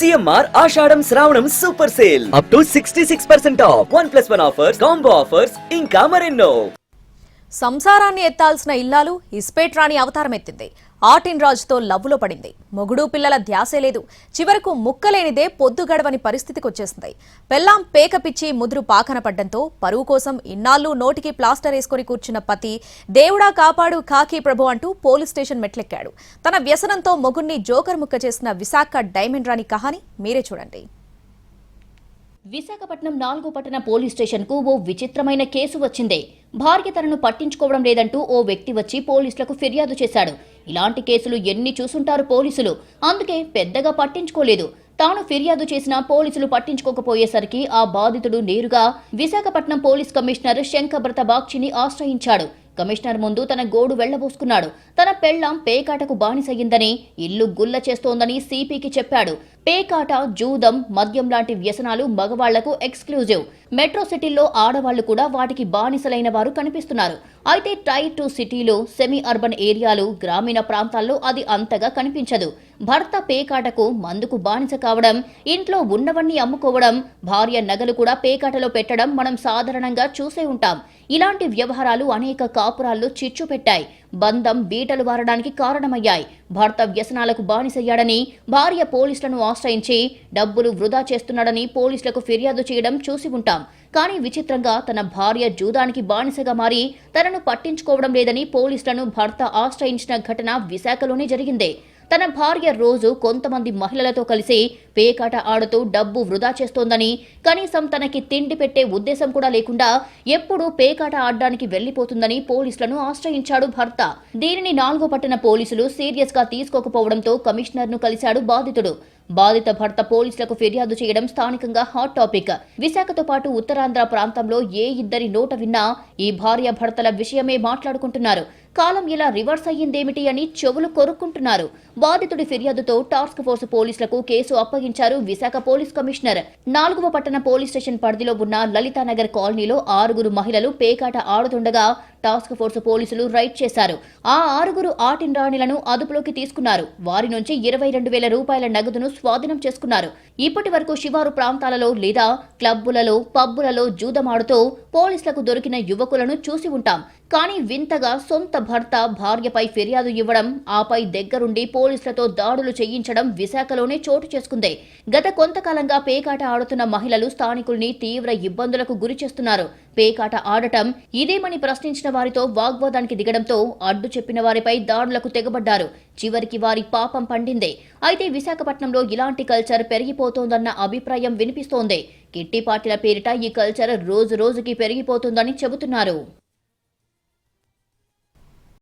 CMR ఆషాఢం శ్రావణం super sale up to 66% of 1+1 offers, combo offers ఇంకా మరెన్నో. సంసారాన్ని ఎత్తాల్సిన ఇల్లాలు ఇస్పేట్ రాణి అవతారం ఎత్తింది. ఆటిన్ రాజుతో లవ్వులో పడింది. మొగుడు పిల్లల ధ్యాసే లేదు. చివరకు ముక్కలేనిదే పొద్దు గడవని పరిస్థితికి వచ్చేసింది. పెళ్ళాం పేక పిచ్చి ముదురు పాకన పడ్డంతో పరువు కోసం ఇన్నాళ్లు నోటికి ప్లాస్టర్ వేసుకుని కూర్చున్న పతి దేవుడా కాపాడు కాకి ప్రభు అంటూ పోలీస్ స్టేషన్ మెట్లెక్కాడు. తన వ్యసనంతో మొగుణ్ణి జోకర్ ముక్క చేసిన విశాఖ డైమండ్ రాణి కహాని మీరే చూడండి. విశాఖపట్నం 4వ పట్టణ పోలీస్ స్టేషన్ కు ఓ విచిత్రమైన కేసు వచ్చింది. భార్య తనను పట్టించుకోవడం లేదంటూ ఓ వ్యక్తి వచ్చి పోలీసులకు ఫిర్యాదు చేశాడు. ఇలాంటి కేసులు ఎన్ని చూసుంటారు పోలీసులు, అందుకే పెద్దగా పట్టించుకోలేదు. తాను ఫిర్యాదు చేసినా పోలీసులు పట్టించుకోకపోయేసరికి ఆ బాధితుడు నేరుగా విశాఖపట్నం పోలీస్ కమిషనర్ శంకబ్రత బాగ్చిని ఆశ్రయించాడు. కమిషనర్ ముందు తన గోడు వెళ్లబోసుకున్నాడు. తన పెళ్లాం పేకాటకు బానిసయ్యిందని, ఇల్లు గుల్ల చేస్తోందని సిపికి చెప్పాడు. పేకాట, జూదం, మద్యం లాంటి వ్యసనాలు మగవాళ్లకు ఎక్స్క్లూజివ్. మెట్రో సిటీల్లో ఆడవాళ్లు కూడా వాటికి బానిసలైన వారు కనిపిస్తున్నారు. అయితే టైర్ 2 సిటీలు, సెమీ అర్బన్ ఏరియాలు, గ్రామీణ ప్రాంతాల్లో అది అంతగా కనిపించదు. భర్త పేకాటకు, మందుకు బానిస కావడం, ఇంట్లో ఉన్నవన్నీ అమ్ముకోవడం, భార్య నగలు కూడా పేకాటలో పెట్టడం మనం సాధారణంగా చూసే ఉంటాం. ఇలాంటి వ్యవహారాలు అనేక కాపురాల్లో చిచ్చు పెట్టాయి. బంధం బీటలు వారడానికి కారణమయ్యాయి. భర్త వ్యసనాలకు బానిసయ్యాడని భార్య పోలీసులను ఆశ్రయించి డబ్బులు వృధా చేస్తున్నాడని పోలీసులకు ఫిర్యాదు చేయడం చూసి ఉంటాం. కానీ విచిత్రంగా తన భార్య జూదానికి బానిసగా మారి తనను పట్టించుకోవడం లేదని పోలీసులను భర్త ఆశ్రయించిన ఘటన విశాఖలోనే జరిగింది. తన భార్య రోజు కొంతమంది మహిళలతో కలిసి పేకాట ఆడుతూ డబ్బు వృధా చేస్తోందని, కనీసం తనకి తిండి పెట్టే ఉద్దేశం కూడా లేకుండా ఎప్పుడూ పేకాట ఆడడానికి వెళ్లిపోతుందని పోలీసులను ఆశ్రయించాడు భర్త. దీనిని 4వ పట్టణ పోలీసులు సీరియస్ గా తీసుకోకపోవడంతో కమిషనర్ ను కలిశాడు బాధితుడు. బాధిత భర్త పోలీసులకు ఫిర్యాదు చేయడం స్థానికంగా హాట్ టాపిక్. విశాఖతో పాటు ఉత్తరాంధ్ర ప్రాంతంలో ఏ ఇద్దరి నోట విన్నా ఈ భార్య భర్తల విషయమే మాట్లాడుకుంటున్నారు. కాలం ఇలా రివర్స్ అయ్యిందేమిటి అని చెవులు కొరుక్కుంటున్నారు. బాధితుడి ఫిర్యాదుతో టాస్క్ ఫోర్స్ పోలీసులకు కేసు అప్పగించారు విశాఖ పోలీస్ కమిషనర్. 4వ పట్టణ పోలీస్ స్టేషన్ పరిధిలో ఉన్న లలితానగర్ కాలనీలో 6 మహిళలు పేకాట ఆడుతుండగా టాస్క్ ఫోర్స్ పోలీసులు రైడ్ చేశారు. ఆ 6 ఆటిన్ రాణిలను అదుపులోకి తీసుకున్నారు. వారి నుంచి 22,000 రూపాయల నగదును స్వాధీనం చేసుకున్నారు. ఇప్పటి వరకు శివారు ప్రాంతాలలో లేదా క్లబ్బులలో, పబ్బులలో జూదమాడుతూ పోలీసులకు దొరికిన యువకులను చూసి ఉంటాం. కానీ వింతగా సొంత భర్త భార్యపై ఫిర్యాదు ఇవ్వడం, ఆపై దగ్గరుండి పోలీసులతో దాడులు చేయించడం విశాఖలోనే చోటు చేసుకుంది. గత కొంతకాలంగా పేకాట ఆడుతున్న మహిళలు స్థానికుల్ని తీవ్ర ఇబ్బందులకు గురి చేస్తున్నారు. పేకాట ఆడటం ఇదేమని ప్రశ్నించిన వారితో వాగ్వాదానికి దిగడంతో అడ్డు చెప్పిన వారిపై దాడులకు తెగబడ్డారు. చివరికి వారి పాపం పండిందే. అయితే విశాఖపట్నంలో ఇలాంటి కల్చర్ పెరిగిపోతోందన్న అభిప్రాయం వినిపిస్తోంది. కిట్టి పార్టీల పేరిట ఈ కల్చర్ రోజు రోజుకి పెరిగిపోతుందని చెబుతున్నారు.